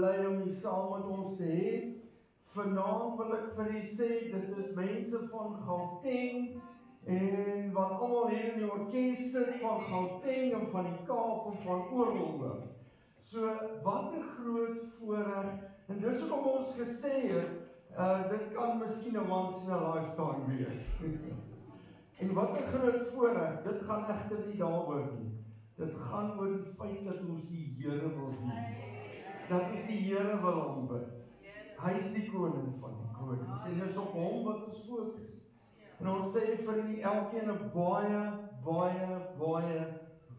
bly om hier saam met ons te hê. Vanaand wil ek vir u sê, dit is mense van Gauteng, en wat almal hier in die orkes sit van Gauteng en van die Kaap en van ooral. So, wat 'n groot voorreg, en dis hoekom ons gesê het, dit kan miskien 'n once in a lifetime wees. En wat 'n groot voorreg, dit gaan egter nie daaroor nie. Dit gaan oor die feit dat ons die Here wil dien. Dat ons die Here wil aanbid. Hy is die koning van die konings. En dis op hom wat ons fokus. En ons sê vir u elkeen 'n baie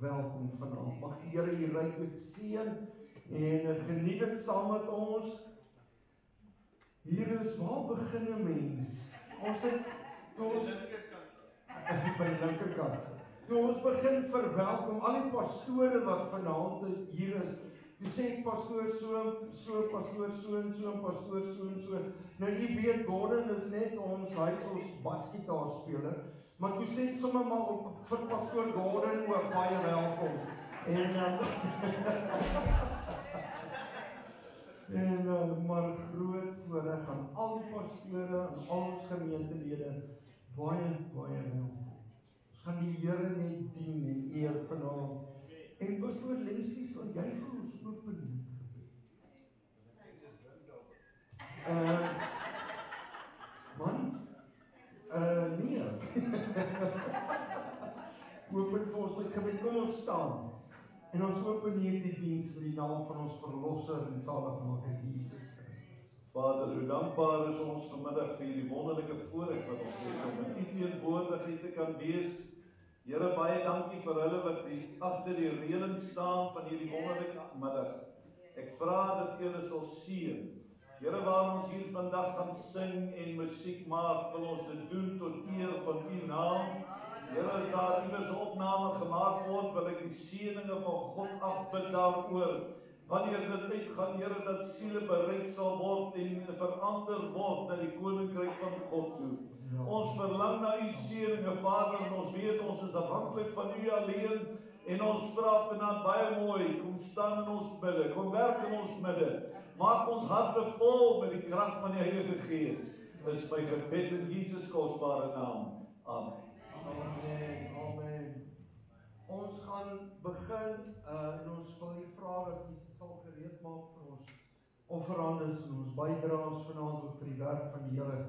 welkom vanaand. Mag die Here u ryklik seën en geniet dit saam met ons. Hier is waar begin 'n mens. Ons het by die linkerkant. Toe ons begin verwelkom al die pastore wat vanaand hier is. Toe sê pastoor so, pastoor so en so, pastoor so en so. Nou jy weet, Gordon is net ons basgitaarspeler, maar toe sê ek sommer maar vir pastoor Gordon ook baie welkom. En maar groot voorreg aan al die pastore en al ons gemeentelede, baie welkom. Ons gaan die Here net dien en eer vanaand. En pastoor Leslie, sal jy vir ons open gebed? Nee. Open vir ons met gebed, kom ons staan. En ons open hier die diens in die naam van ons verlosser en saligmaker Jesus Christus. Vader, hoe dankbaar is ons vanmiddag vir die wonderlike voorreg wat ons het om in u teenwoordigheid te kan wees. Here, baie dankie vir hulle wat hier agter die reëling staan van hierdie wonderlike middag. Ek vra dat Here sal seën. Here, waar ons hier vandag gaan sing en musiek maak, wil ons dit doen tot eer van u naam. Here, as daar iewers 'n opname gemaak word, wil ek die seëninge van God afbid daaroor. Wanneer dit uitgaan, Here, dat siele bereik sal word en verander word na die koninkryk van God toe. Ons verlang na u seëninge, Vader, en ons weet ons is afhanklik van u alleen, en ons vra vanaand baie mooi, kom staan in ons midde, kom werk in ons midde, maak ons harte vol met die krag van die Heilige Gees. Dis my gebed in Jesus kosbare naam. Amen. Amen. Ons gaan begin, en ons wil hier vra dat jy sal gereed maak vir ons offerandes en ons bydraes vanaand ook vir die werk van die Here.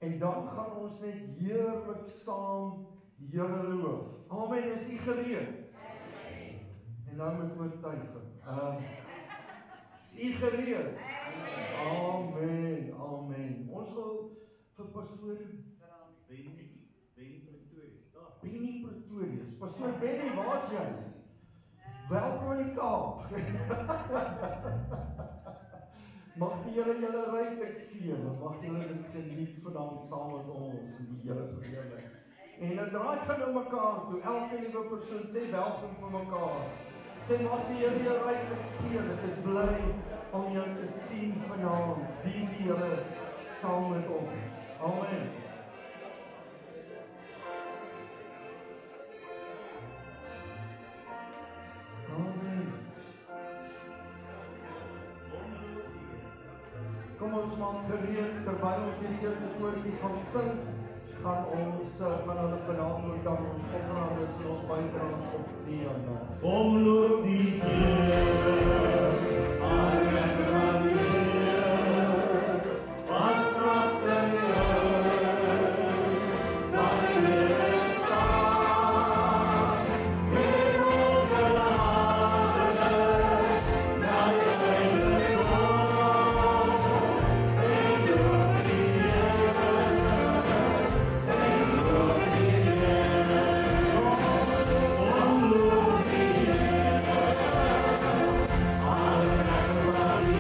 En dan gaan ons net heerlik saam die Here loof. Amen, is u gereed? Amen. En nou met oortuiging. Is u gereed? Amen. Ons wil vir pastoor Benny Pretorius. Pastoor Benny, waar is jy? Welkom in die Kaap. Mag die Here julle ryklik seën, mag julle dit geniet vanaand saam met ons in die Here se verheerlik. En dan draai gaan nou mekaar toe, elke nuwe persoon sê welkom vir mekaar. Sê mag die Here julle ryklik seën, ek is bly om julle te sien vanaand, dien die Here saam met ons. Amen. Kom ons maak gereed, terwyl ons hierdie eerste koortjie gaan sing, gaan hulle vanaand ook dan ons offerandes en ons bydraes opneem. Kom loof die Here, amen, wat straks in Amen.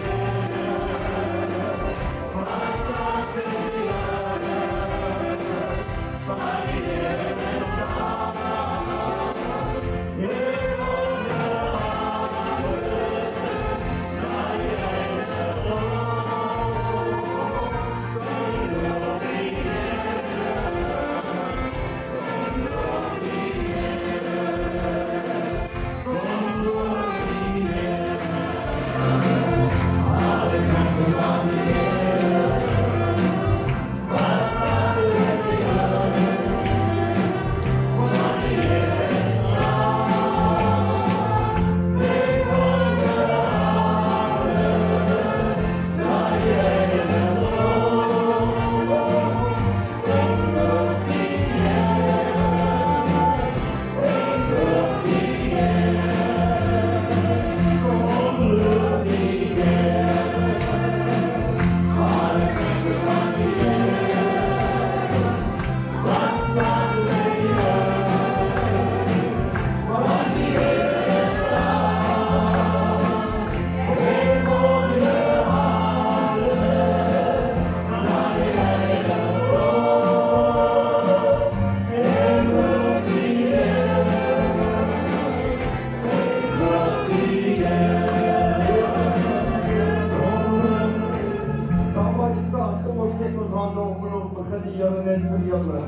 net vir julle.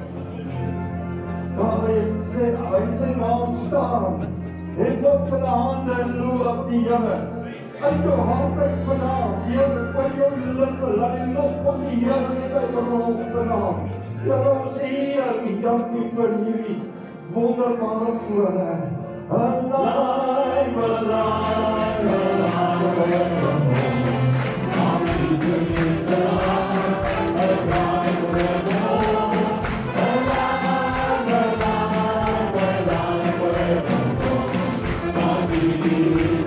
Daar hy sê waar staan. Hef op julle hande en loof die Here. Uit jou hart uit vanaand, Here, van jou lippe, laat die lof van die Here net uitrol vanaand. Here, ons eer U, dankie vir hierdie wonderbare voorreg. Alive, alive, alive, our Jesus is alive, alive forevermore. Alive, alive, alive forevermore. Our Jesus is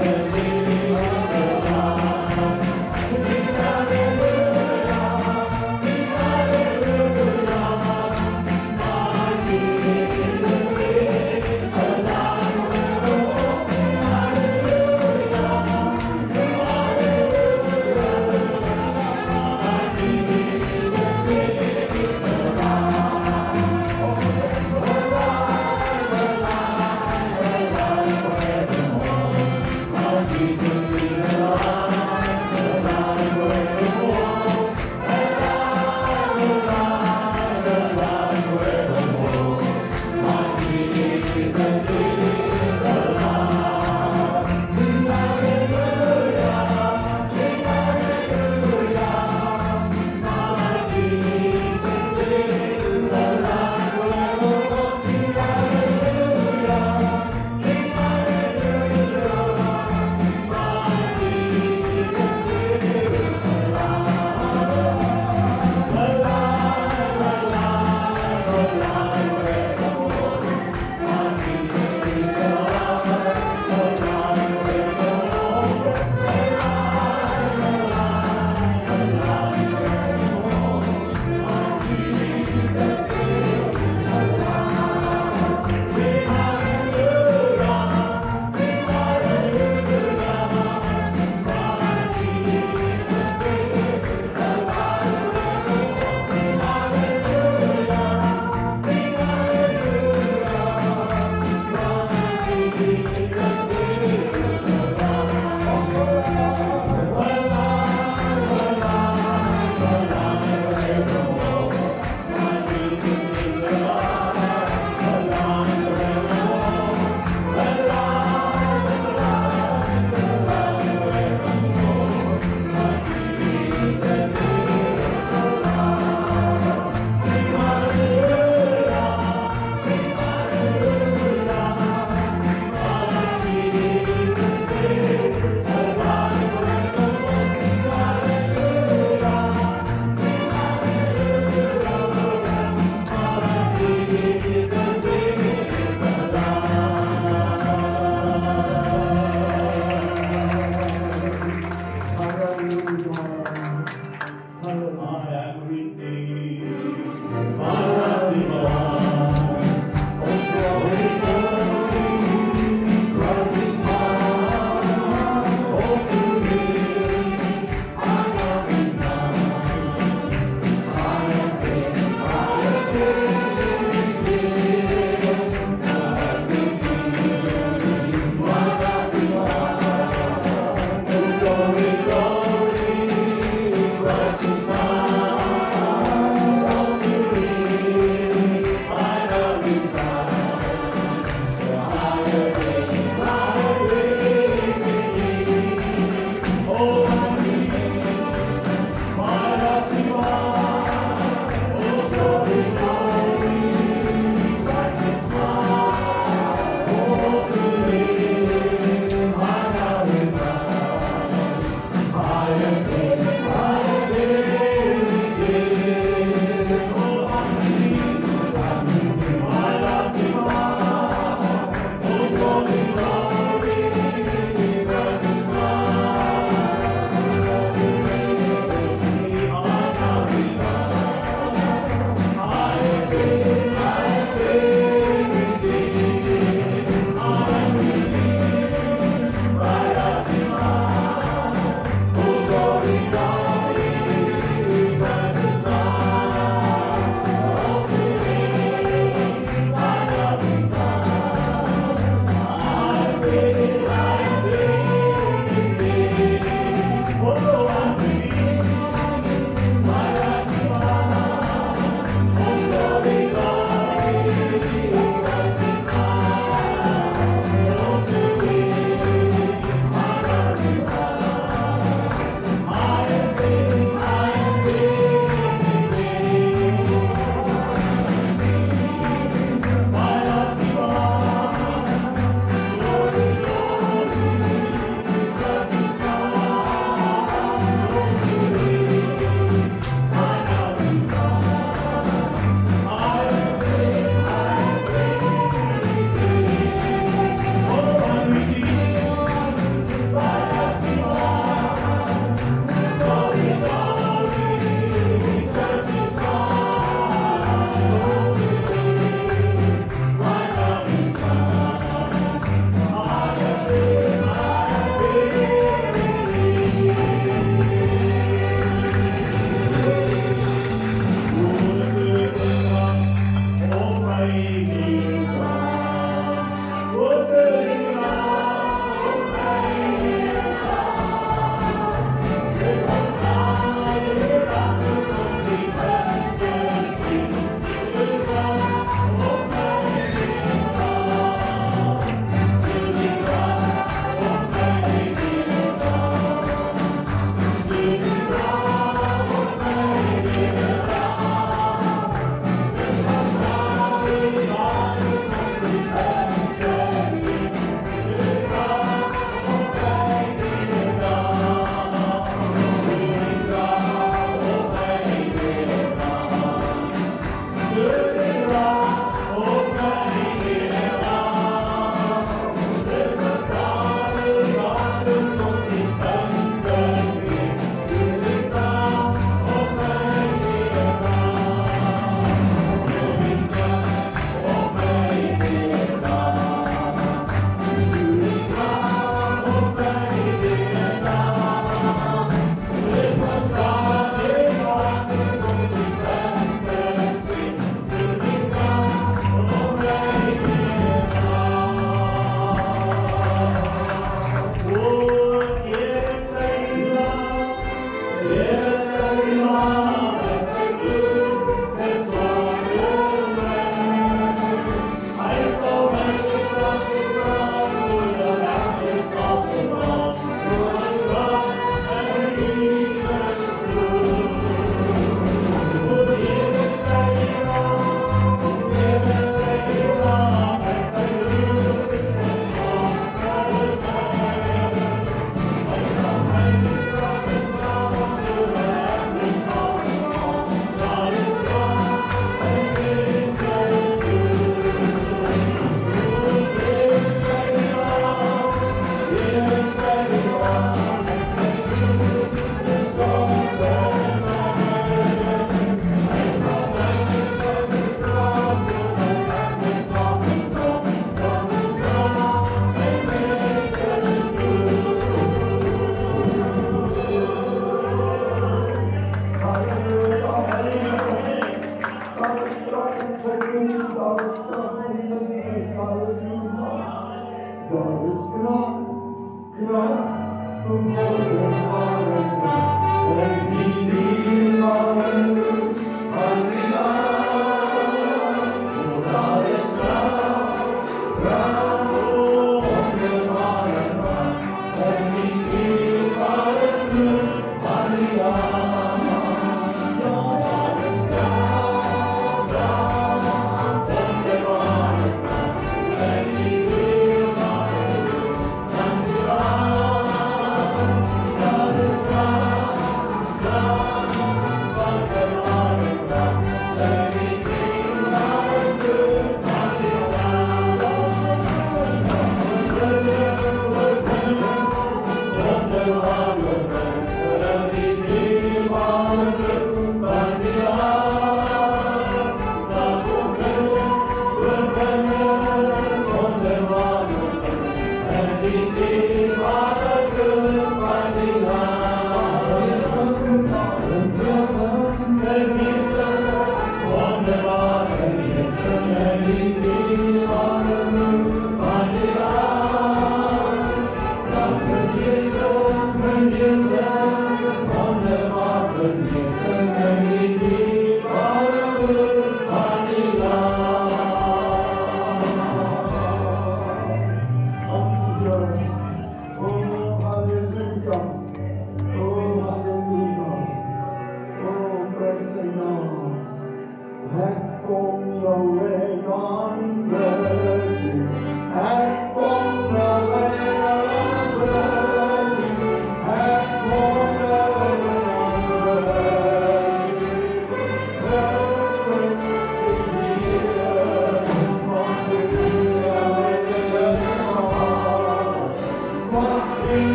alive. Sing hallelujah, sing hallelujah. Our Jesus is alive. Glory, glory.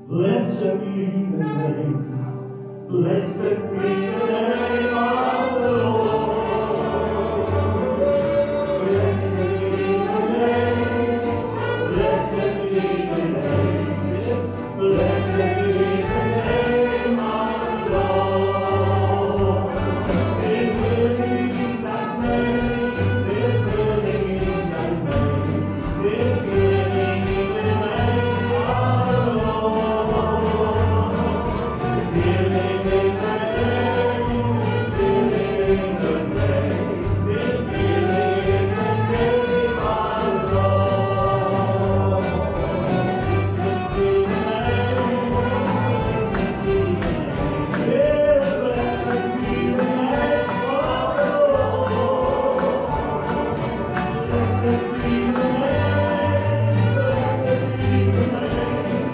Blessed be the name. Blessed be the name of the Lord. Blessed be the name. Blessed be the name. Blessed be the name of the Lord. Is living in that name. Is living in that name. Is living in the name of the Lord. Living in the name. Living in the name. Is living in the name of the Lord. Blessed be the name. Blessed be the name of the Lord. Blessed be the name. Blessed be the name.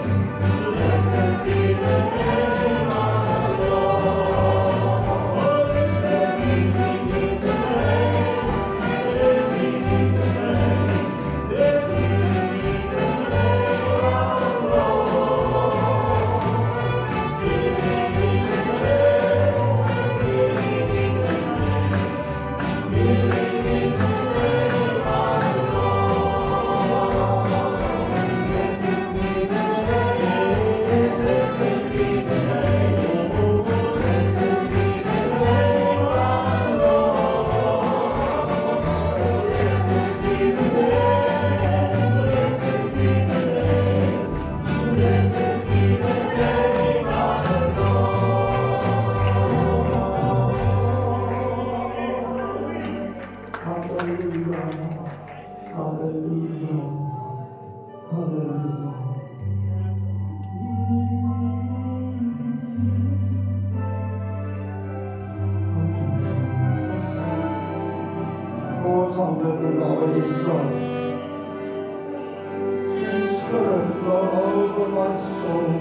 Blessed be the name of the Lord. Oh, blessed be the name. Blessed be the name. Blessed be the name of the Ons handen in alle staan. Sweet Spirit, flow over my soul.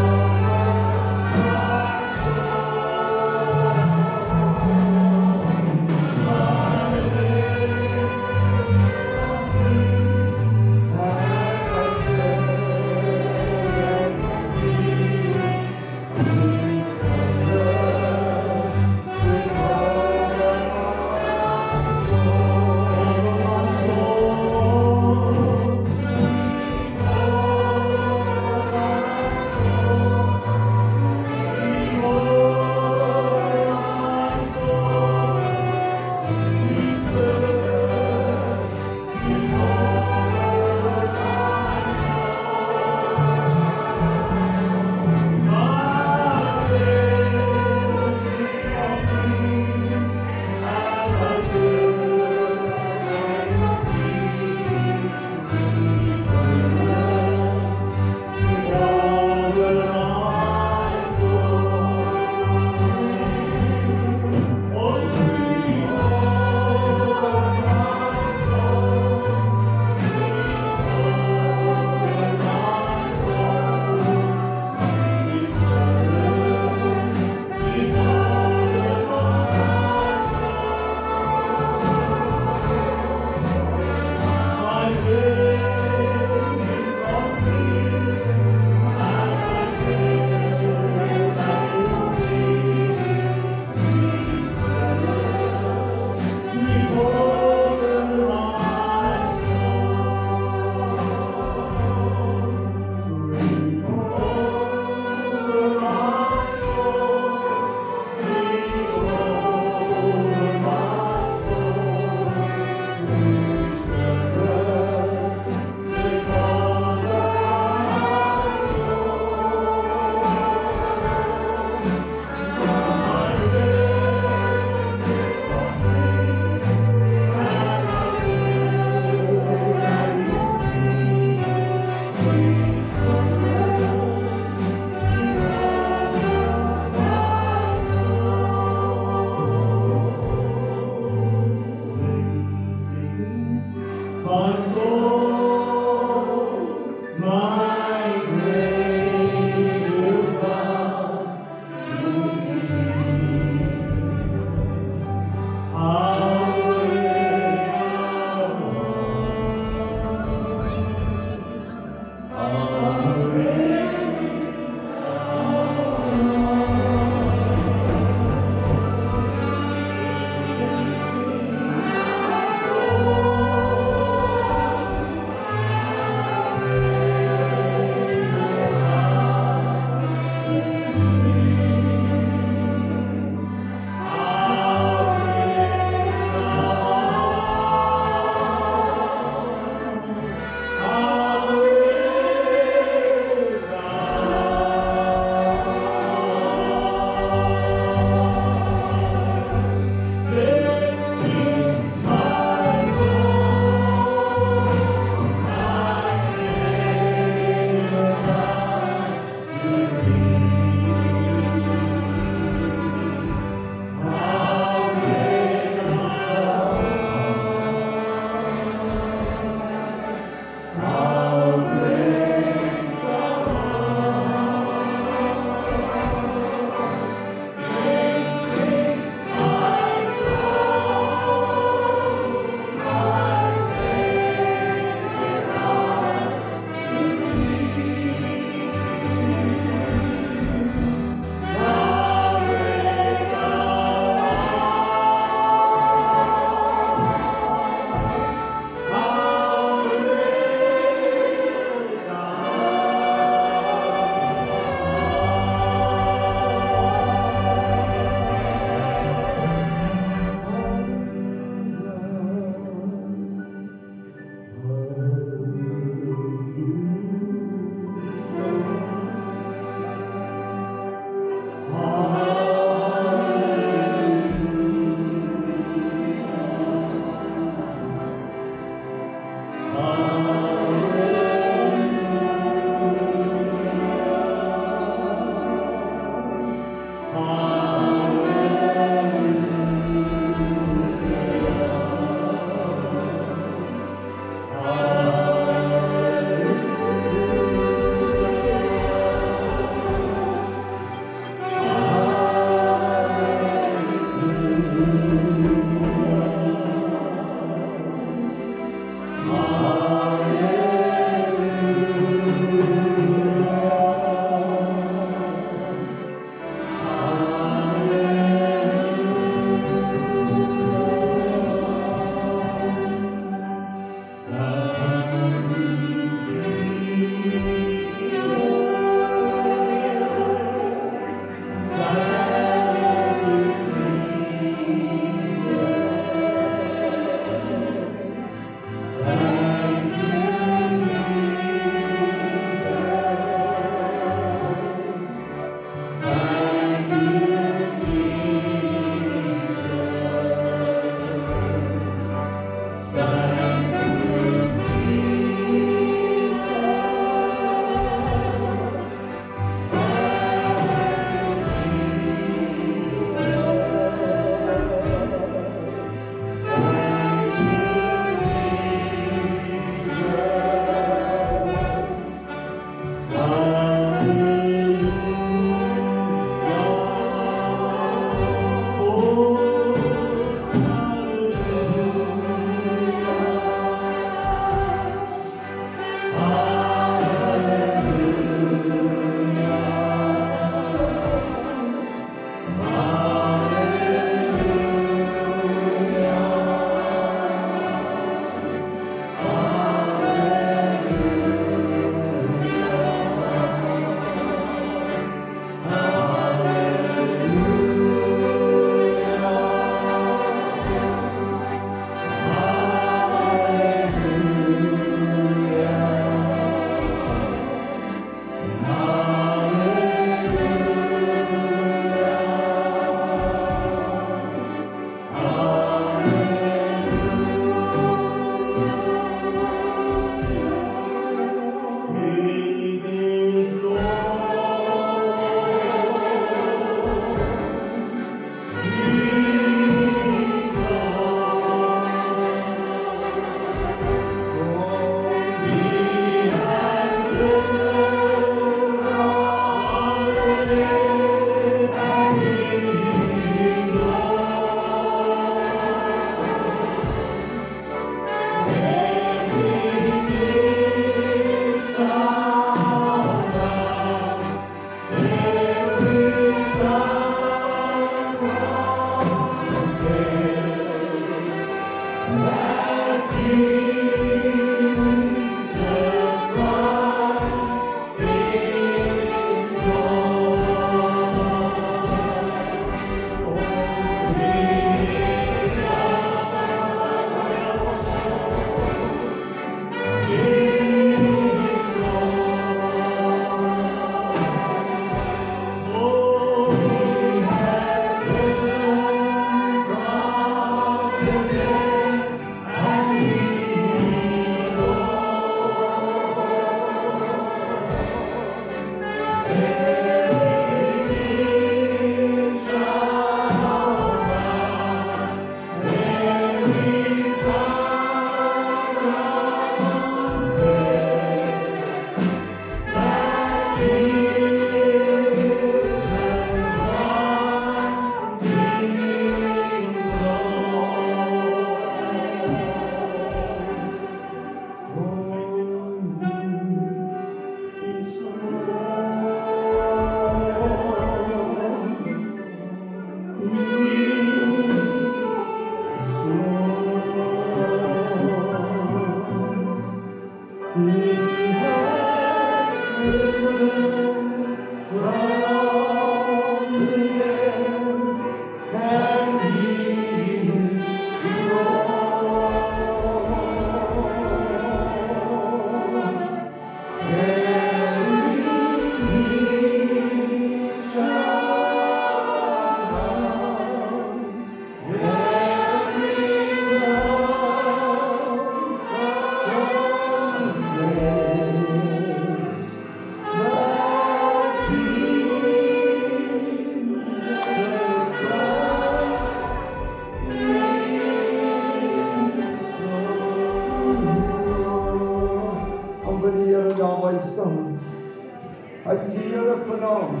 Ek sien julle vanaand.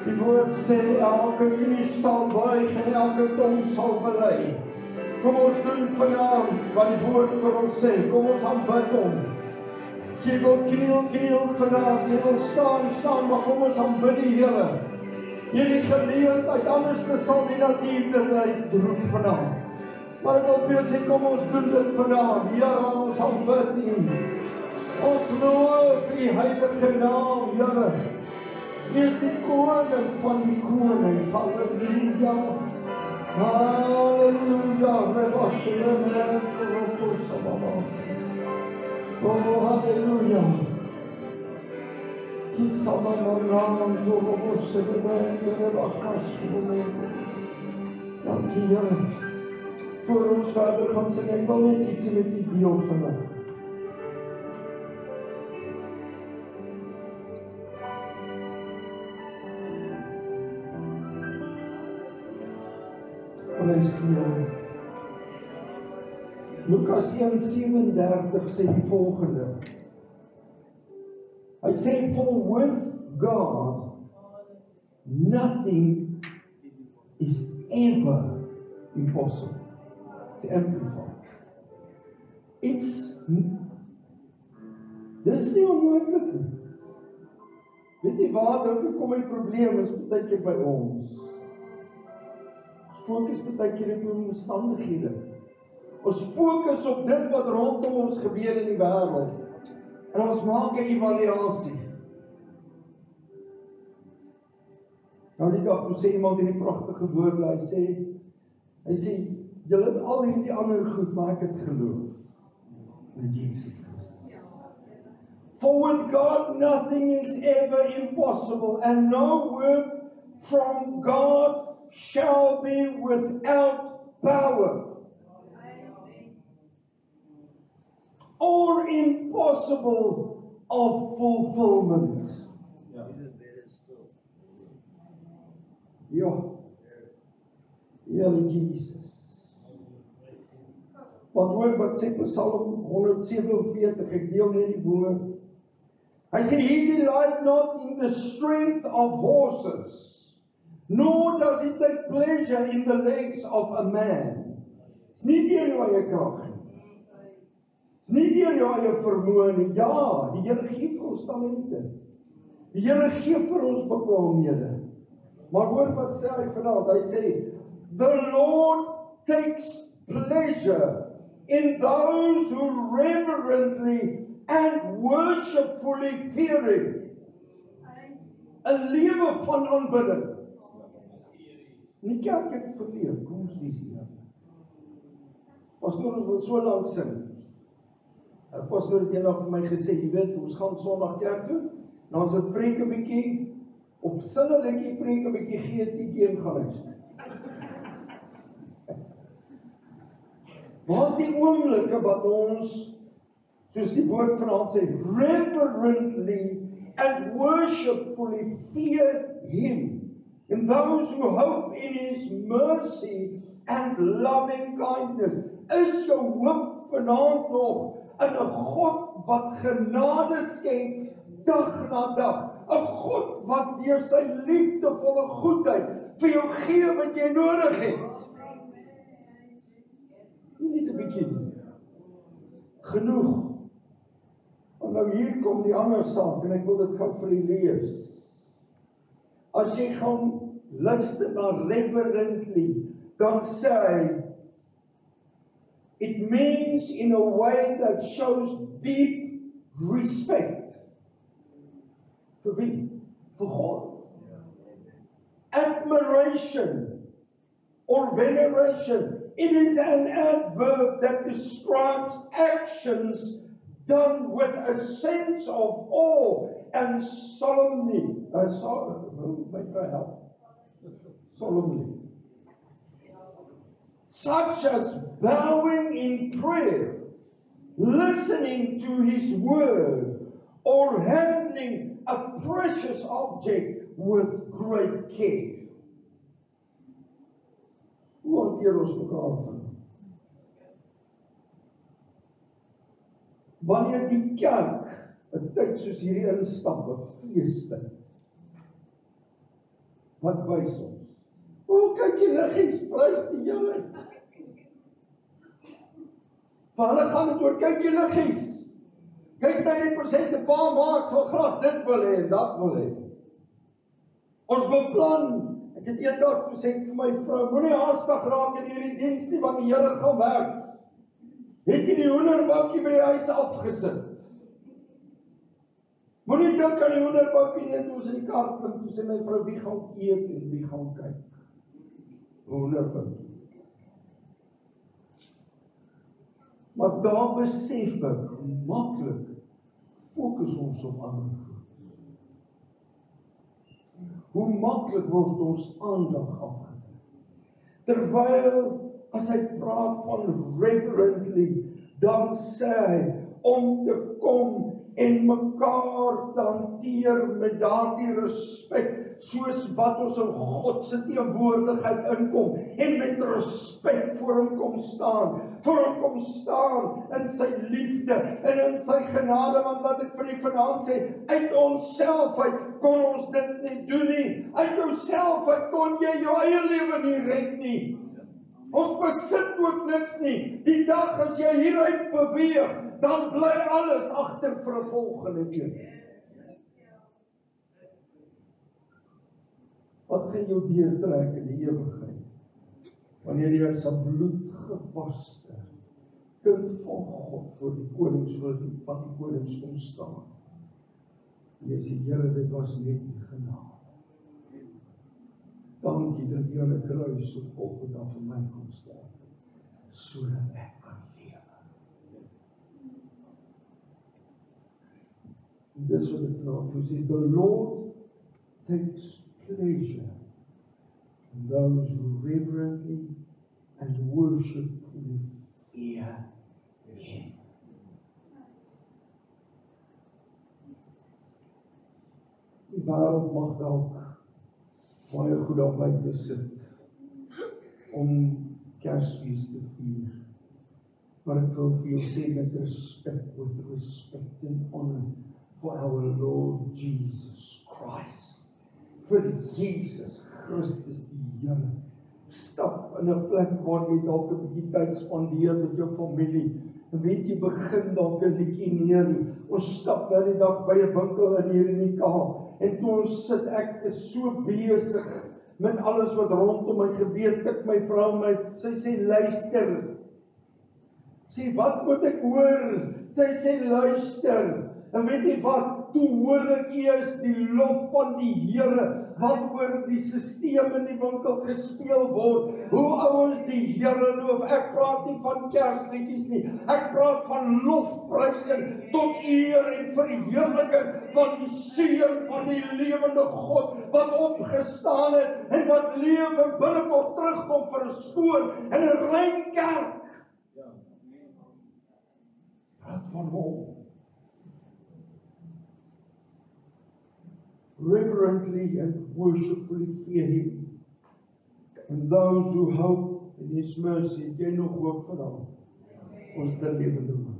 Die woord sê elke knie sal buig en elke tong sal bely. Kom ons doen vanaand wat die woord vir ons sê. Kom ons aanbid hom. Jy wil kniel vanaand, jy wil staan, maar kom ons aanbid die Here. Hierdie geleentheid, anders te sal die natuurlikheid roep vanaand. Maar ek wil vir jou sê, kom ons doen dit vanaand. Here, ons aanbid U. Ons loof U heilige naam, Here. U is die koning van die konings. Halleluja. Halleluja. Oh, halleluja. Dankie, Here. Voor ons verder gaan sing, ek wil net iets met U deel vandag. Lukas 1:37 sê die volgende. Hy sê, for with God, nothing is ever impossible. It's amplified. Dis nie onmoontlik nie. Weet jy waar dink ek kom die probleem is baie keer by ons. Fokus baie keer op die omstandighede. Ons fokus op dit wat rondom ons gebeur in die wêreld. En ons maak 'n evaluasie. Nou die dag toe sê iemand hierdie pragtige woorde, hy sê, julle het al hierdie ander goed, maar ek het geloof in Jesus Christus. For with God nothing is ever impossible, and no word from God shall be without power or impossible of fulfillment. Ja. Here Jesus. Wat sê Psalm 147, ek deel net die woord. Hy sê, he delight not in the strength of horses, nor does he take pleasure in the legs of a man. It's nie deur jou eie krag nie. It's nie deur jou eie vermoë nie. Ja, die Here gee vir ons talente. Die Here gee vir ons bekwaamhede. Maar hoor wat sê hy vanaand? Hy sê, the Lord takes pleasure in those who reverently and worshipfully fear Him. 'n lewe van aanbidding. Nie kerk het verleer, kom ons lees hier. Pastoor, ons wil so lank sing. Pastoor het eendag vir my gesê, jy weet, ons gaan Sondag kerk toe, dan ons het preek 'n bietjie, of sing 'n liedjie, preek 'n bietjie, gee 'n tikkie en gaan huis. Waar is die oomblikke wat ons, soos die woord vanaand sê, reverently and worshipfully fear Him, and those who hope in His mercy and loving kindness. Is jou hoop vanaand nog in 'n God wat genade skenk dag na dag, 'n God wat deur sy liefdevolle goedheid vir jou gee wat jy nodig het? Nie 'n bietjie nie. Genoeg. En nou hier kom die ander saak en ek wil dit gou vir u lees. As jy gaan luister na reverently, dan sê hy, it means in a way that shows deep respect. Vir wie? Vir God. Admiration or veneration. It is an adverb that describes actions done with a sense of awe and solemnity. Solemnly. Such as bowing in prayer, listening to His word, or handling a precious object with great care. Hoe hanteer ons mekaar van? Wanneer die kerk 'n tyd soos hierdie instap, 'n feestyd, wat wys ons? O, kyk die liggies, prys die Here. Vir hulle gaan dit oor, kyk die liggies. Kyk na die persente, pa maak, sal graag dit wil hê en dat wil hê. Ons beplan, ek het eendag toe sê vir my vrou, moenie haastig raak in hierdie diens nie, want die Here gaan werk. Het jy die hoenderbakkie by die huis afgesit? Moenie dink aan die hoenderbakkie nie, toe ons in die kar klim, toe sê my vrou, wie gaan eet en wie gaan kyk? Hoenderbakkie. Maar daar besef ek, maklik fokus ons op ander goed. Hoe maklik word ons aandag afgedruk. Terwyl, as hy praat van reverently, dan sê hy, om te kom en mekaar te hanteer met daardie respek, soos wat ons in God se teenwoordigheid inkom, en met respek voor hom kom staan, in sy liefde, en in sy genade, want wat ek vir die vanaand sê, uit onsself uit kon ons dit nie doen nie, uit jouself uit kon jy jou eie lewe nie red nie, ons besit ook niks nie, die dag as jy hieruit beweeg, dan bly alles agter vir 'n volgende keer. Wat gaan jou deurtrek in die ewigheid? Wanneer jy as 'n bloedgewaste kind van God voor die konings van die konings kom staan. Jy sê, Here, dit was net die genade. Dankie dat jy aan 'n kruis op Golgotha vir my kom sterf, sodat ek kan lewe. En dis wat ek vra, jy sê, the Lord takes pleasure in those who reverently and worshipfully fear Him. Die wêreld mag dalk baie goed daar buite sit om Kersfees te vier. Maar ek wil vir jou sê met respect, with respect and honor for our Lord Jesus Christ. Vir Jesus Christus die Here. Stap in 'n plek waar jy dalk 'n bietjie tyd spandeer met jou familie. En weet jy, begin dalk 'n liedjie neer. Ons stap nou die dag by 'n winkel in hier in die Kaap. En toe ons sit, ek is so besig met alles wat rondom my gebeur, tik my vrou my, sy sê luister. Sê, wat moet ek hoor? Sy sê luister. En weet jy wat? Toe hoor ek eers die lof van die Here, wat oor die stelsel in die winkel gespeel word, hoe ouens die Here loof. Ek praat nie van Kersliedjies nie, ek praat van lofprysing tot eer en verheerliking van die Seun van die lewende God, wat opgestaan het en wat leef en binnekort terugkom vir 'n skoon en 'n rein kerk. Praat van hom. Reverently and worshipfully fear Him. And those who hope in His mercy, jy nog hoop vir hom. Ons te lewende man.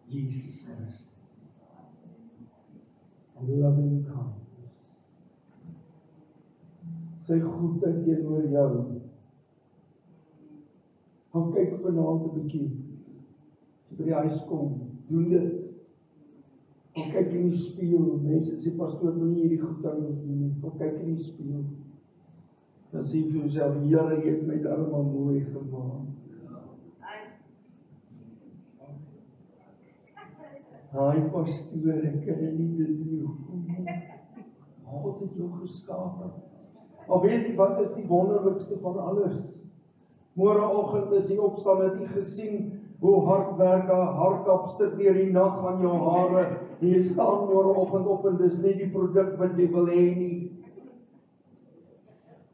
Jesus Christus. And loving kindness. Sy goedheid teenoor jou. Gaan kyk vanaand 'n bietjie. As jy by die huis kom, doen dit. Kom kyk in die spieël, mense sê, pastoor, moenie hierdie goed aan ons doen nie. Kom kyk in die spieël. Dan sê vir jouself, Here, jy het my darmal mooi gemaak. Haai, pastoor, ek kan nie dit doen. God het jou geskaap. Maar weet jy wat is die wonderlikste van alles? Môreoggend as jy opstaan, het jy gesien hoe hard werk 'n haarkapster deur die nag aan jou hare. Jy staan môreoggend op en dis nie die produk wat jy wil hê nie.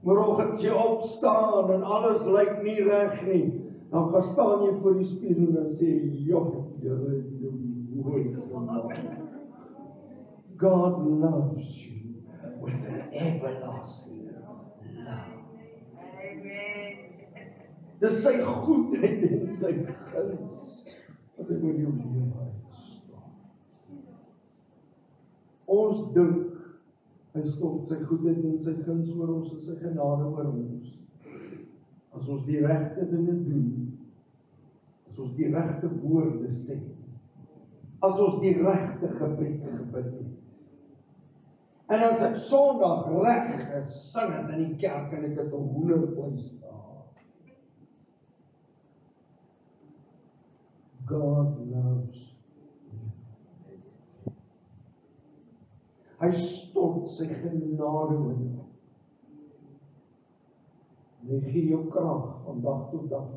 Môreoggend jy opstaan en alles lyk nie reg nie. Dan gaan staan jy voor die spieël en sê, "Joh, Here, jy mooi gemaak." God loves you with everlasting love. Dis sy goedheid en sy guns wat hy oor jou lewe uitstaan. Ons dink hy stort sy goedheid en sy guns oor ons en sy genade oor ons. As ons die regte dinge doen, as ons die regte woorde sê, as ons die regte gebed gebid het. En as ek Sondag reg gesing het in die kerk en ek het 'n hoendervleis gehad. God loves you. Hy stort sy genade oor jou. Hy gee jou krag van dag tot dag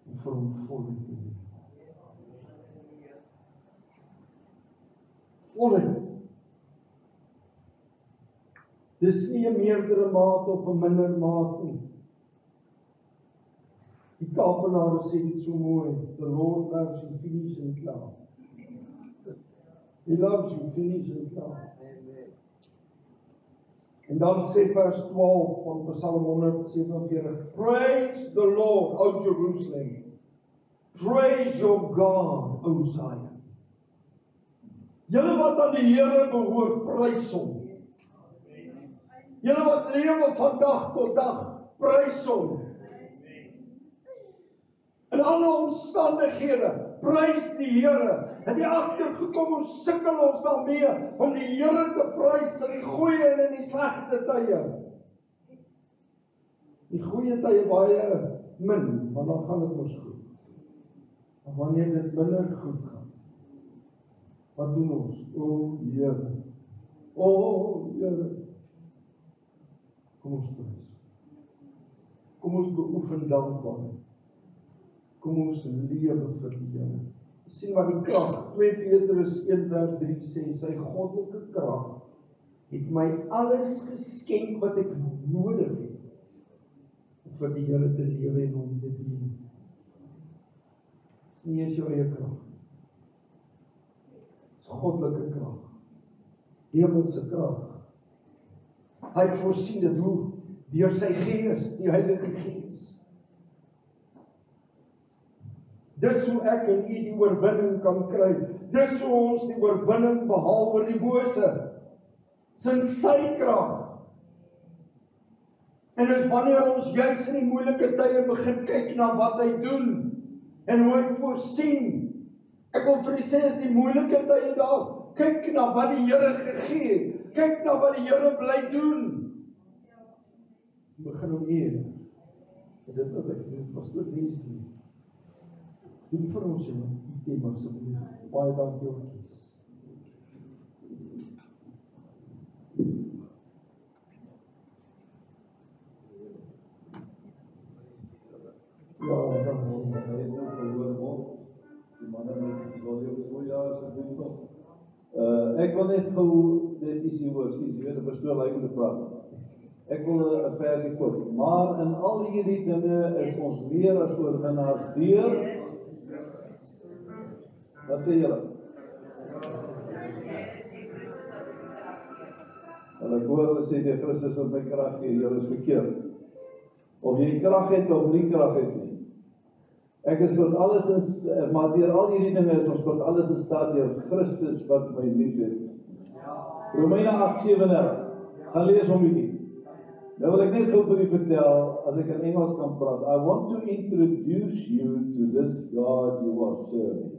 om vir hom voluit te lewe. Voluit. Dis nie 'n meerdere maat of 'n minder maat nie. Die Kaapenare sê dit so mooi, the Lord loves you, finish and klaar. He loves you, finish and klaar. En dan sê vers 12 van Psalm 147, praise the Lord, O Jerusalem. Praise your God, O Zion. Julle wat aan die Here behoort, prys hom. Julle wat lewe van dag tot dag, prys hom. In alle omstandighede, prys die Here. Het jy agtergekom hoe sukkel ons daarmee om die Here te prys in die goeie en in die slegte tye? Die goeie tye baie min, want dan gaan dit mos goed. Maar wanneer dit minder goed gaan, wat doen ons? O Here, o Here, kom ons prys. Kom ons beoefen dankbaarheid. Kom ons lewe vir die Here. Sien wat die krag, 2 Petrus 1 vers 3 sê, sy goddelike krag het my alles geskenk wat ek nodig het om vir die Here te lewe en hom te dien. Dis nie eens jou eie krag. Dis goddelike krag. Hemelse krag. Hy voorsien dit hoe? Deur sy Gees, die Heilige Gees. Dis hoe ek en u die oorwinning kan kry. Dis hoe ons die oorwinning behaal oor die bose. Sin sy krag. En dis wanneer ons juis in die moeilike tye begin kyk na wat hy doen en hoe hy voorsien. Ek wil vir u sê as die moeilike tye daar is, kyk na wat die Here gegee het. Kyk na wat die Here bly doen. Begin hom eer. Dit wat ek doen, pastoor Wesley. Doen vir ons die tema asseblief. Baie dankie ook. Ja, dan ons het nou verhoor word. Die manne met wil jy so ja asseblief nog. Ek wil net gou dit is die woord, jy weet 'n pastoor lyk om te praat. Ek wil 'n versie koop. Maar in al hierdie dinge is ons meer as oorwinnaars deur. Wat sê julle? Hulle hoor hulle sê die Christus wat my krag gee, julle is verkeerd. Of jy krag het of nie krag het nie. Ek is tot alles maar deur al hierdie dinge is ons tot alles in staat deur Christus wat my liefhet. Romeine 8:37. Gaan lees hom bietjie. Nou wil ek net gou vir u vertel, as ek in Engels kan praat. I want to introduce you to this God you are serving.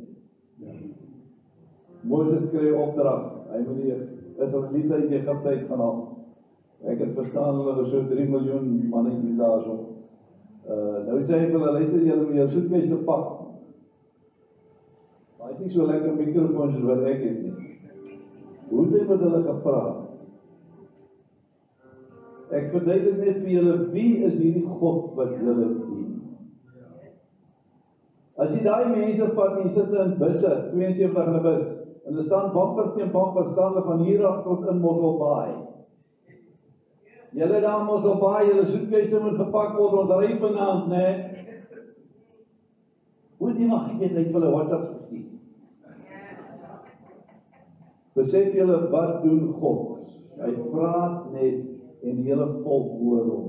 Moses kry opdrag, hy moet die Israeliete uit Egipte uit gaan haal. Ek het verstaan hulle was so 3 miljoen mannetjies daarso. Nou sê hy vir hulle, luister julle moet jou soetmes te pak. Maar hy het nie so lekker mikrofoons soos wat ek het nie. Hoe het hy met hulle gepraat? Ek verduidelik net vir julle, wie is hierdie God wat julle dien? As jy daai mense vat en jy sit in busse, 72 in 'n bus, en hulle staan bumper teen bumper, staan hulle van hier af tot in Mosselbaai. Julle daar in Mosselbaai, julle soetkeise moet gepak word, ons ry vanaand, né? Hoe die mag ek weet, hy het vir hulle WhatsApp gestuur. Besef julle, wat doen God? Hy praat net en die hele volk hoor hom.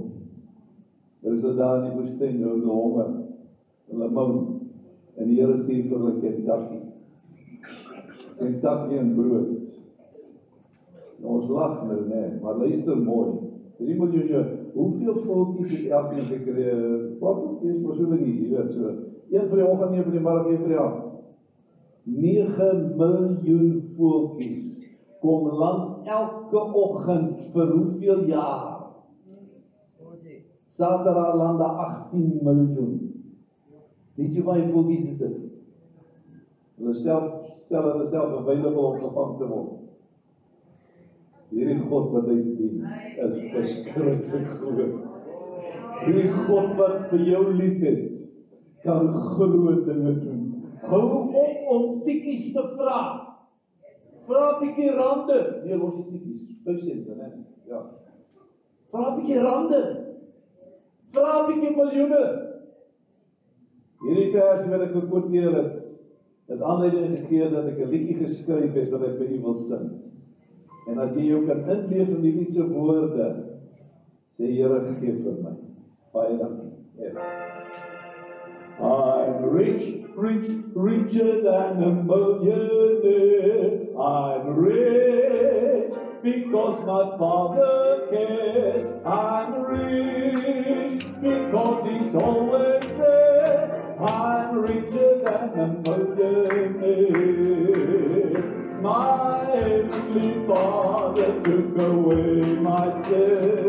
Hulle is daar in die woestyn, hulle honger, hulle moan, en die Here stuur vir hulle Kentucky en brood. Nou, ons lag nou, nee, maar luister mooi. 3 miljoen, hoeveel voeltjies het elkeen gekry? Wat is maar so dingie, jy weet so. 1 vir die oggend, 1 vir die middag, 1 vir die aand. 9 miljoen voeltjies kom land elke oggend vir hoeveel jaar? Saterdag lande 18 miljoen. Weet jy baie voeltjies is dit? Hulle stel hulle self available om gevang te word. Hierdie God wat hy dien, is verskriklik groot. Hierdie God wat vir jou lief het, kan groot dinge doen. Hou op om tikkies te vra. Vra 'n bietjie rande. Nee, los die tikkies, 5 sente, né? Ja. Vra 'n bietjie rande. Vra 'n bietjie miljoene. Hierdie vers wat ek gekwoteer het aanleiding gegee dat ek 'n liedjie geskryf het wat ek vir u wil sing. En as jy jou kan inleef in die lied se woorde, sê Here, gee vir my. Baie dankie. I'm rich, richer than a millionaire. I'm rich because my Father cares. I'm rich because He's always there. I'm richer than a millionaire. My heavenly Father took away my sin,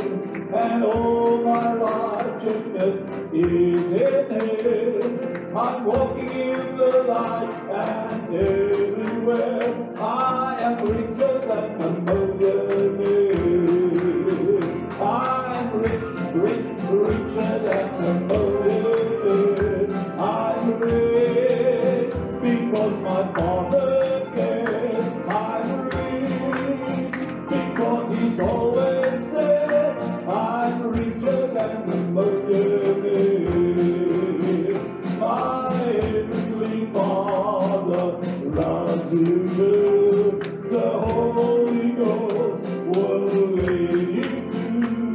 and all my righteousness is in Him. I'm walking in the light, and everywhere I am richer than a millionaire. I'm richer than a millionaire. I'm rich because my Father cares. I'm rich because He's always there. I'm richer than a millionaire. My heavenly Father loves you too. The Holy Ghost will lead you too.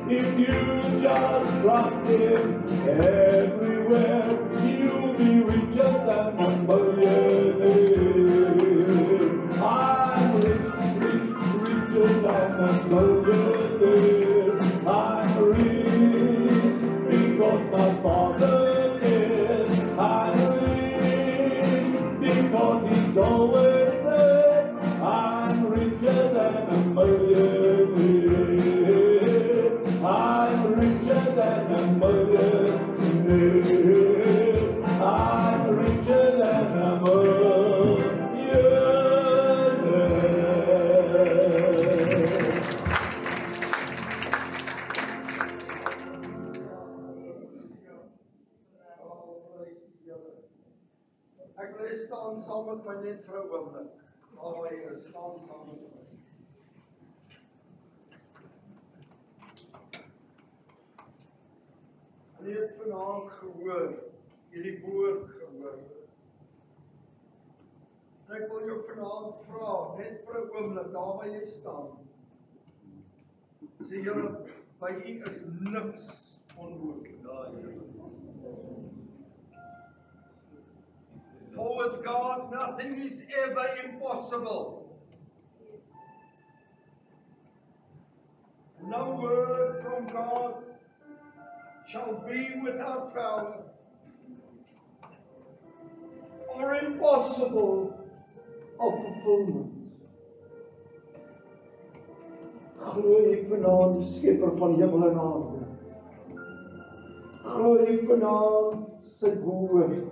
If you just trust Him everywhere, you'll be richer than a millionaire. I'm richer than a millionaire. I'm rich because my Father cares. I'm rich because He's always there. I'm richer than a millionaire. I'm richer than a millionaire. I'm richer than a millionaire. Ek wil staan saam met my net vir 'n oomblik. Waar jy staan saam met my. Jy het vanaand gehoor, hierdie woord gehoor. En ek wil jou vanaand vra, net vir 'n oomblik, daar waar jy staan. Sê Here, by U is niks onmoontlik. For with God, nothing is ever impossible. No word from God shall be without power or impossible of fulfillment. Glo jy vanaand die skepper van hemel en aarde? Glo jy vanaand sy woord?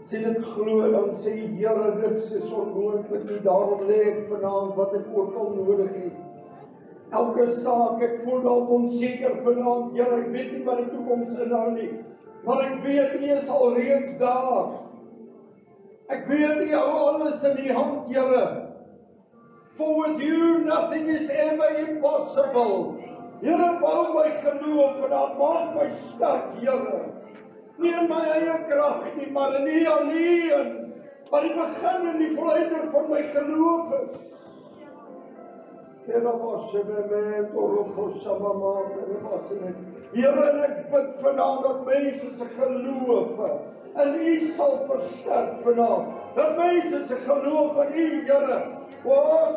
Sê dit glo, dan sê Here, niks is onmoontlik nie. Daarom lê ek vanaand wat ek ook al nodig het. Elke saak, ek voel dalk onseker vanaand, Here, ek weet nie wat die toekoms inhou nie, maar ek weet U is alreeds daar. Ek weet U hou alles in U hand, Here. For with You nothing is ever impossible. Here, bou my geloof vanaand, maak my sterk, Here. Nie in my eie krag nie, maar in U alleen, wat die begin en die volleinder van my geloof is. Here, en ek bid vanaand dat mense se geloof in U sal versterk vanaand. Dat mense se geloof in U, Here,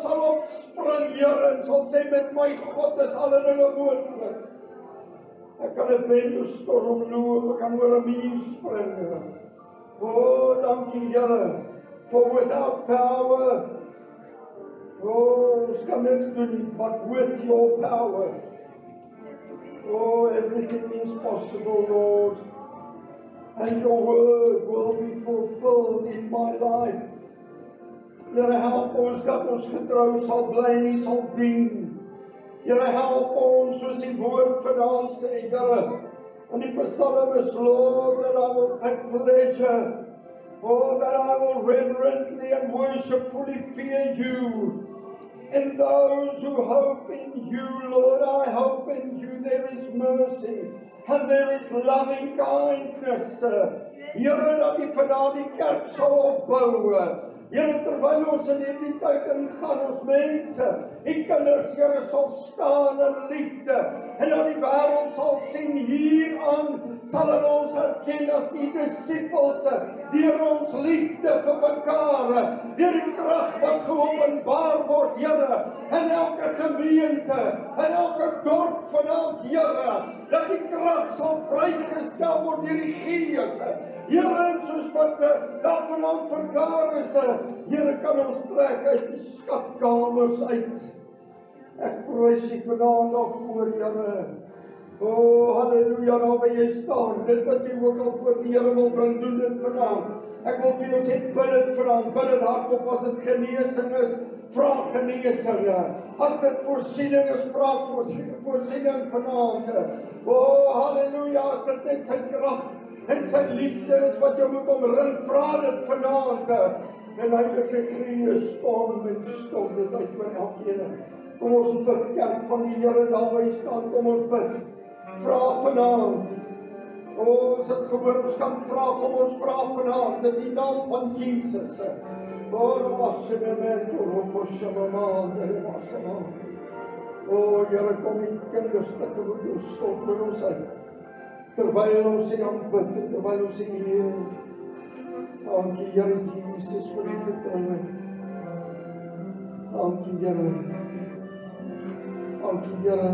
sal opspring, Here, en sal sê met my God is alle dinge moontlik. Ek kan 'n bendestorm loop, ek kan oor 'n muur spring. Dankie, Here, for without power, ons kan niks doen, but with your power, everything is possible, Lord. And your word will be fulfilled in my life. Here, help ons dat ons getrou sal bly en U sal dien. Here, help ons soos die woord vanaand sê, Here, in die psalms, Lord, that I will take pleasure, that I will reverently and worshipfully fear You. And those who hope in You, Lord, I hope in You, there is mercy and there is loving kindness. Here, dat U vanaand die kerk sal opbou. Here, terwyl ons in hierdie tyd ingaan, ons mense, U kinders, Here, sal staan in liefde en dat die wêreld sal sien hieraan, sal hulle ons herken as die disippels, deur ons liefde vir mekaar, deur die krag wat geopenbaar word, Here, in elke gemeente, in elke dorp vanaand, Here, dat die krag sal vrygestel word deur die Gees. Here, soos wat daar vanaand verklaar is, Here, kan ons trek uit die skatkamers uit. Ek prys U vanaand daarvoor, Here. Halleluja, daar waar jy staan. Dit wat jy ook al voor die Here wil bring, doen dit vanaand. Ek wil vir jou sê, bid dit vanaand, bid dit hardop. As dit genesing is, vra genesing. As dit voorsiening is, vra voorsiening vanaand. Halleluja, as dit net sy krag en sy liefde is wat jy moet omring, vra dit vanaand. En Heilige Gees, kom en stort dit uit vir elkeen. Kom ons bid, kerk van die Here, daar waar jy staan, kom ons bid. Vra vanaand. Ons het gehoor, ons kan vra, kom ons vra vanaand in die naam van Jesus. Here, kom die kinders tegemoet, ons stort met ons uit. Terwyl ons U aanbid, terwyl ons U eer. Dankie, Here Jesus, vir die getrouheid. Dankie, Here. Dankie, Here.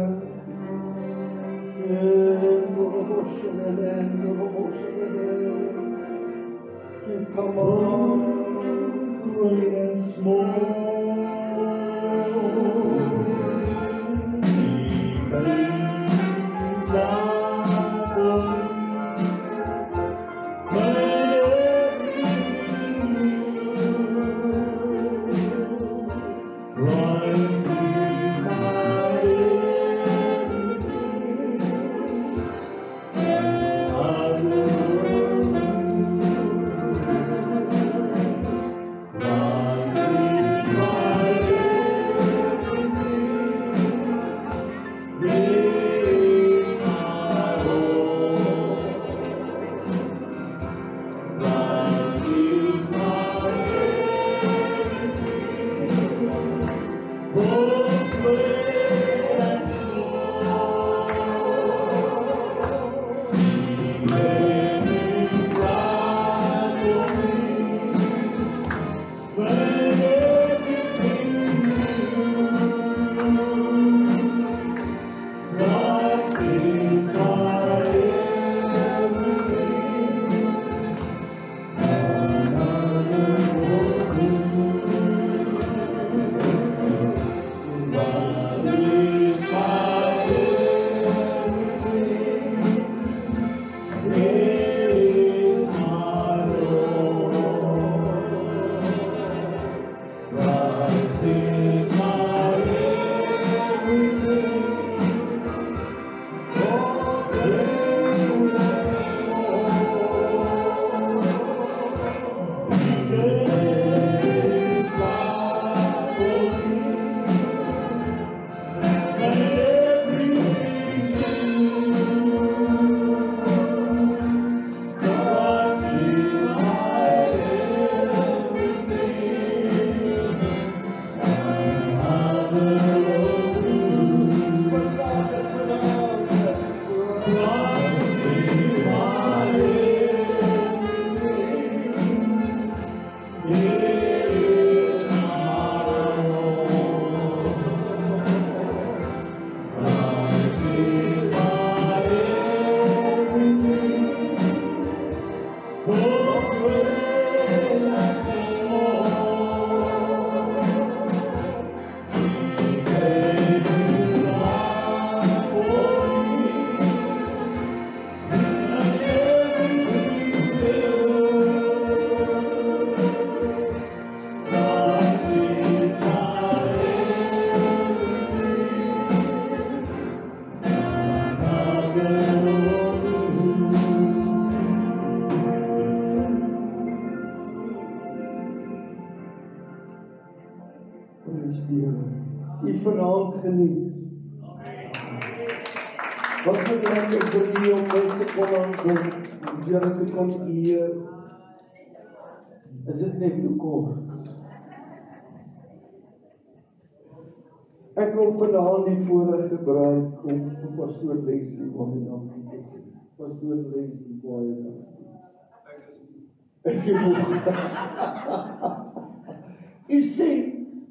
Great and small, vanaand geniet? Was dit lekker vir u om net te kon aanbid, om Here te kon eer? Is dit net te kort? Ek wil vanaand die voorreg gebruik om vir Pastoor Leslie baie dankie te sê. Pastoor Leslie baie dankie. Is jy moeg? U sien,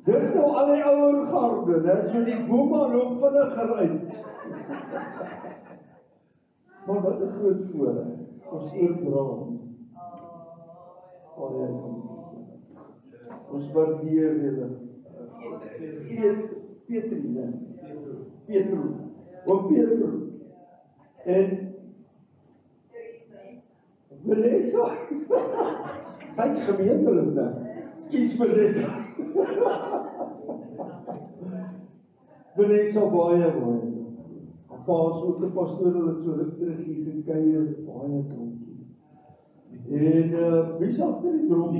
dis nou al die ouer garde, né? So die boema loop vinniger uit. Maar wat 'n groot voorreg. Pastoor Brand. Baie dankie. Ons waardeer julle. Petru. Oom Petru. En Vanessa. Sy's gemeentelik, né? Skus Vanessa. Vanessa baie. Paas ook 'n pastoor wat so ruk terug hier gekuier, baie dankie. En wie is agter die drom?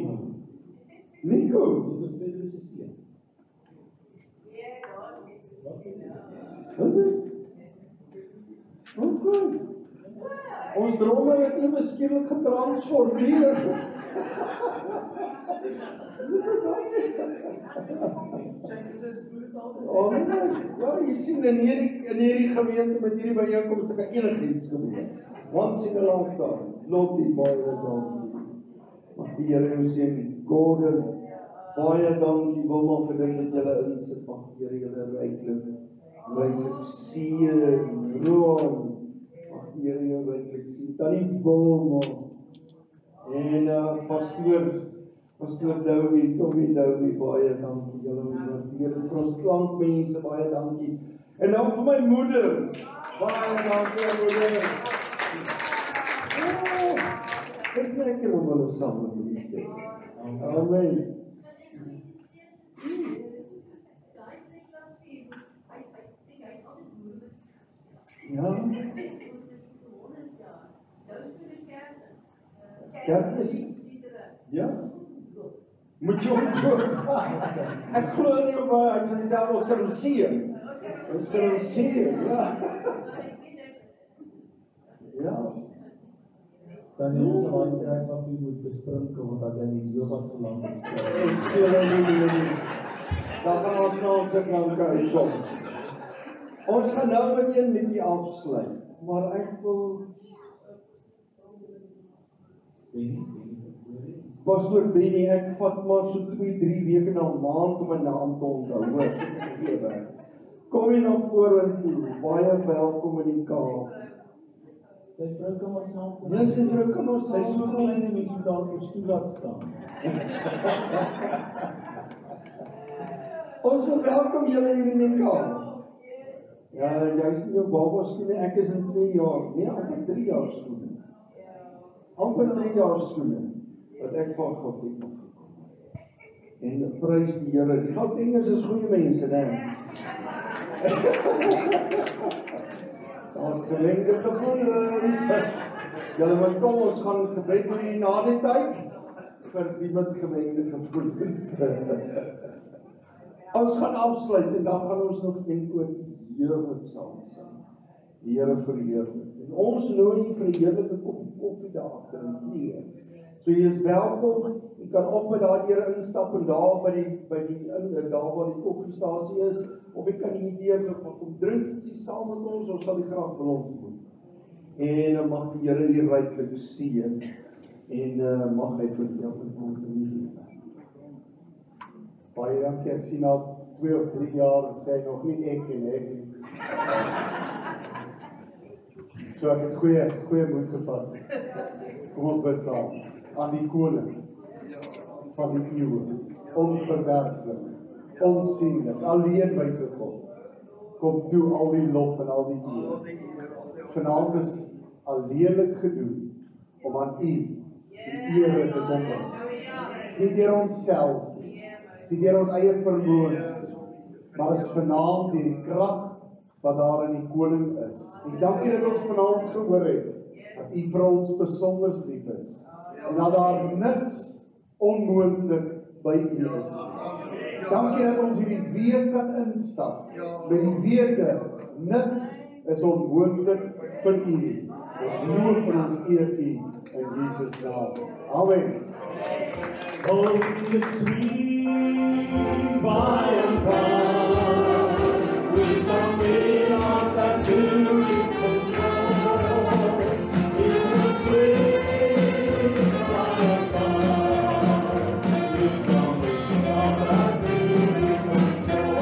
Nico. Dis Petrus se seun. Wat is dit? Okay. Ons drommer het ewe skielik getransformeer. Oh, ja, jy sien in hierdie gemeente met hierdie byeenkomste kan enigiets gebeur. Once in a lifetime. Lottie, baie dankie. Mag die Here jou seën. Gordon, baie dankie Wilma vir dit wat julle insit. Mag die Here julle ryklik seën. Roan, mag die Here jou ryklik seën. Tannie Wilma en Pastoor Douwie, Tommy Douwie, baie dankie. Julle ons waardeer. Vir ons klankmense, baie dankie. En dan vir my moeder. Baie dankie moeder. Dis lekker om hulle saam met die stem. Amen. Ja. Kerkmusiek. Ja. Moet jy opvoed. Ek glo nie op hy van dieselfde ons kan hom sien. Ons kan hom sien, ja. Ja. Dan ons sal trek wat jy moet besprinkel, want as hy nie so wat verlang het speel. Ons speel hy nie. Dan gaan ons nou ons klanke uitkom. Ons gaan nou met een liedjie afsluit, maar ek wil Pastoor Benny, ek vat maar so 2-3 weke na 'n maand om 'n naam te onthou, hoor, so geweet. Kom jy na vorentoe, baie welkom in die Kaap. Sy vrou kan maar saamkom. Ja, sy vrou kan maar Sy is so klein en mens moet daar op stoel laat staan. Ons wil welkom julle hier in die Kaap. Ja, jy is in jou baba skoene, ek is in 2 jaar, nee, amper 3 jaar skoene. Amper 3 jaar skoene, wat ek van God het opgekom. En prys die Here, die Gautengers is goeie mense, né? Ons gemengde gevoelens. Julle moet kom, ons gaan gebed doen hier na die tyd, vir die met gemengde gevoelens. Ons gaan afsluit en dan gaan ons nog een koor heerlik saam sing. Die Here verheerlik. En ons nooi vir 'n heerlike koppie koffie daar agter in die Here. So jy is welkom. Jy kan op by daai deur instap en daar by die daar waar die koffiestasie is, of jy kan hier deurloop, maar kom drink ietsie saam met ons sal die graag wil ons doen. En mag die Here hier ryklik seën en mag hy vir jou kontinueer. Baie dankie, ek sien al 2 of 3 jaar, sê nog nie ek en ek nie. So ek het goeie moed gevat. Kom ons bid saam. Aan die koning van die eeuwe, onverwerklik, onsienlik, alleen wyse God. Kom toe al die lof en al die eer. Vanaand is alleenlik gedoen om aan U die eer te kom. Dit is nie deur onsself, dit is nie deur ons eie vermoëns, maar is vanaand deur die krag wat daar in die koning is. Ek dank U dat ons vanaand gehoor het dat U vir ons besonders lief is en dat daar niks onmoontlik by U is. Dankie dat ons hierdie week kan instap. Met die wete, niks is onmoontlik vir U. Ons loof en ons eer U in Jesus naam. Amen. Oh, the sweet by and by, with some way on that beautiful shore, in the sweet by and by, with some way on that beautiful shore.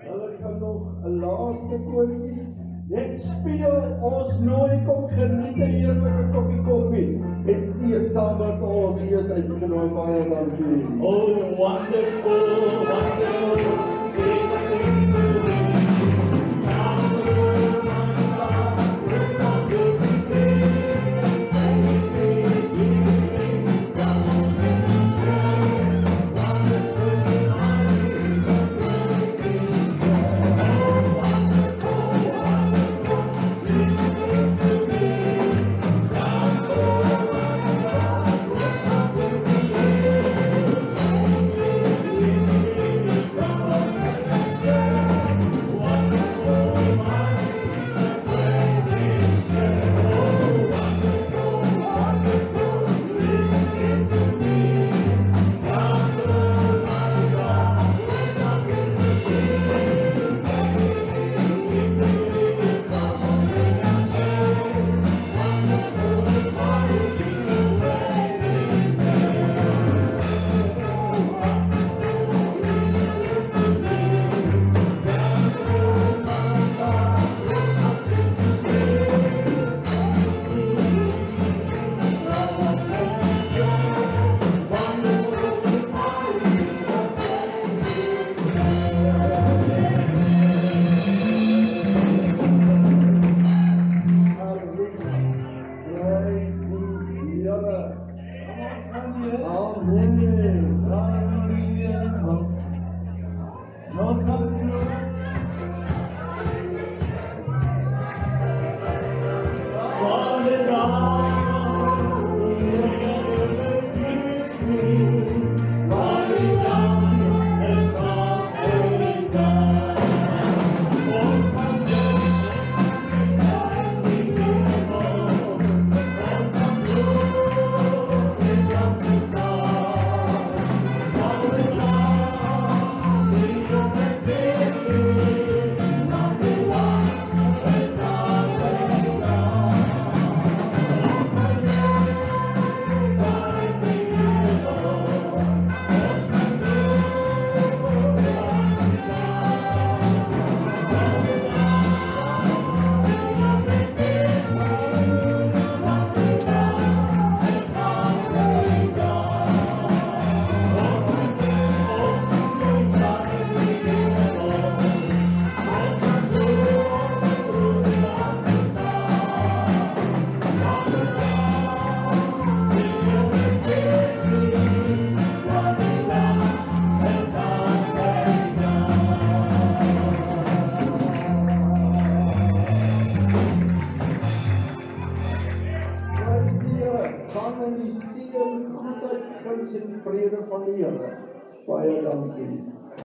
Hulle gaan nog 'n laaste koortjies. Net speel ons nooi kom geniet 'n heerlike koppie koffie. En tee saam met ons hier is uitgenooi. Baie dankie. Oh, wonderful, wonderful, Jesus is the way. Ons gaan dit doen. Vrede van die Here. Baie dankie.